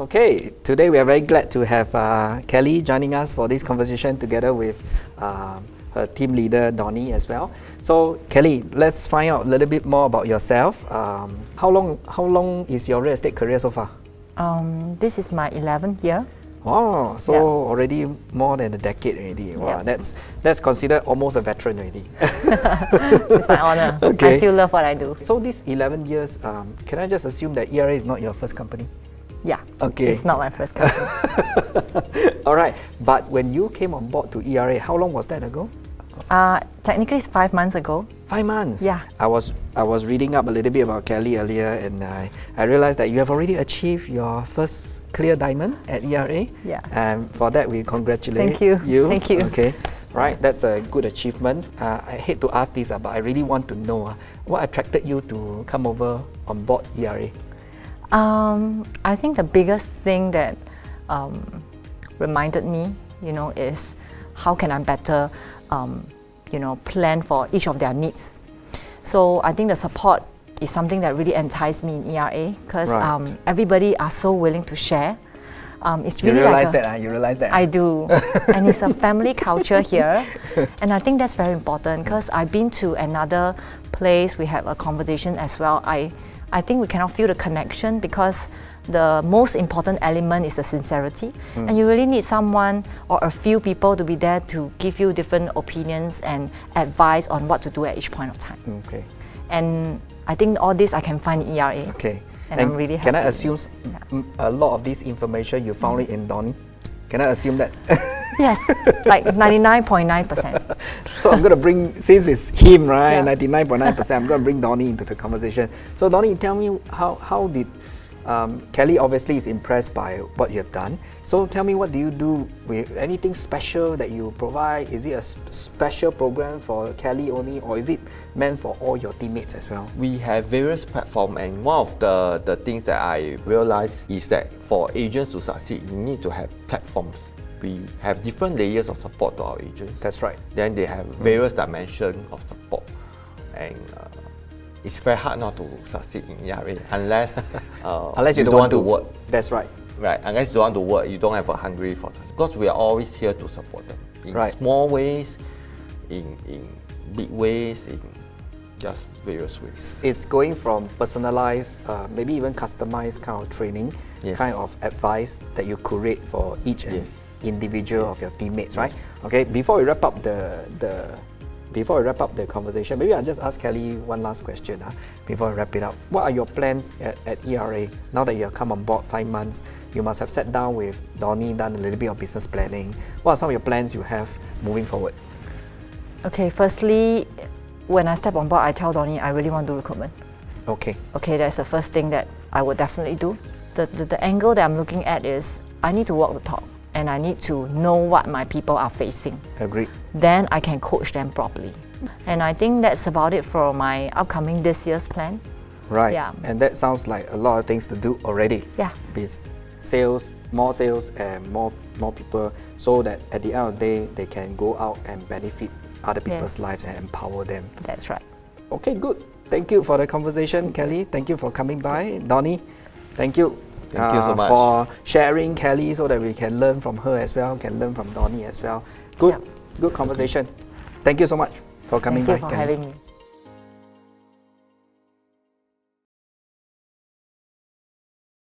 Okay, today we are very glad to have Kelly joining us for this conversation together with her team leader Donny as well. So Kelly, let's find out a little bit more about yourself. How long is your real estate career so far? This is my 11th year. Wow, so already more than a decade already. Wow, that's considered almost a veteran already. It's my honor. Okay. I still love what I do. So these 11 years, can I just assume that ERA is not your first company? Yeah. Okay. It's not my first company. All right, but when you came on board to ERA, how long was that ago? Technically, it's 5 months ago. 5 months. Yeah. I was reading up a little bit about Kelly earlier, and I realized that you have already achieved your first clear diamond at ERA. Yeah. And for that, we congratulate Thank you. Thank you. Okay. Right, that's a good achievement. I hate to ask this, but I really want to know what attracted you to come over on board ERA. I think the biggest thing that reminded me, is how can I better, plan for each of their needs. So I think the support is something that really enticed me in ERA because everybody are so willing to share. It's really You realize that? I do. And it's a family culture here. And I think that's very important because I've been to another place, we have a conversation as well. I think we cannot feel the connection because the most important element is the sincerity. And you really need someone or a few people to be there to give you different opinions and advice on what to do at each point of time. Okay. And I think all this I can find in ERA. Okay. And I'm really happy. Can I assume a lot of this information you found it in Donny? Can I assume that? Yes, like 99.9%. So I'm going to bring, since it's him, right, Yeah. 99.9%, I'm going to bring Donny into the conversation. So Donny, tell me how did, Kelly obviously is impressed by what you have done. So tell me, what do you do with anything special that you provide? Is it a special program for Kelly only, or is it meant for all your teammates as well? We have various platforms, and one of the things that I realized is that for agents to succeed, you need to have platforms. We have different layers of support to our agents. That's right. Then they have various dimensions of support, and it's very hard not to succeed in ERA unless Unless you don't want to work. That's right. Right, unless you don't want to work, you don't have a hungry for success. Because we are always here to support them in small ways, in big ways, in just various ways. It's going from personalized, maybe even customized kind of training, kind of advice that you curate for each individual of your teammates, right? Okay. Before we wrap up the conversation, maybe I'll just ask Kelly one last question before I wrap it up. What are your plans at ERA now that you have come on board 5 months? You must have sat down with Donny, done a little bit of business planning. What are some of your plans you have moving forward? Okay, firstly, when I step on board, I tell Donny I really want to do recruitment. Okay. Okay, that's the first thing that I would definitely do. The angle that I'm looking at is I need to walk the talk and I need to know what my people are facing. Agreed. Then I can coach them properly. And I think that's about it for my upcoming this year's plan. Right. Yeah. And that sounds like a lot of things to do already. Yeah. Sales, and more people, so that at the end of the day, they can go out and benefit other people's lives and empower them. That's right. Okay, good. Thank you for the conversation, Kelly. Thank you for coming by. Donny, thank you. Thank you so much for sharing Kelly, so that we can learn from her as well, can learn from Donny as well. Good conversation. Thank you so much for coming by, Thank you for Kelly. having me.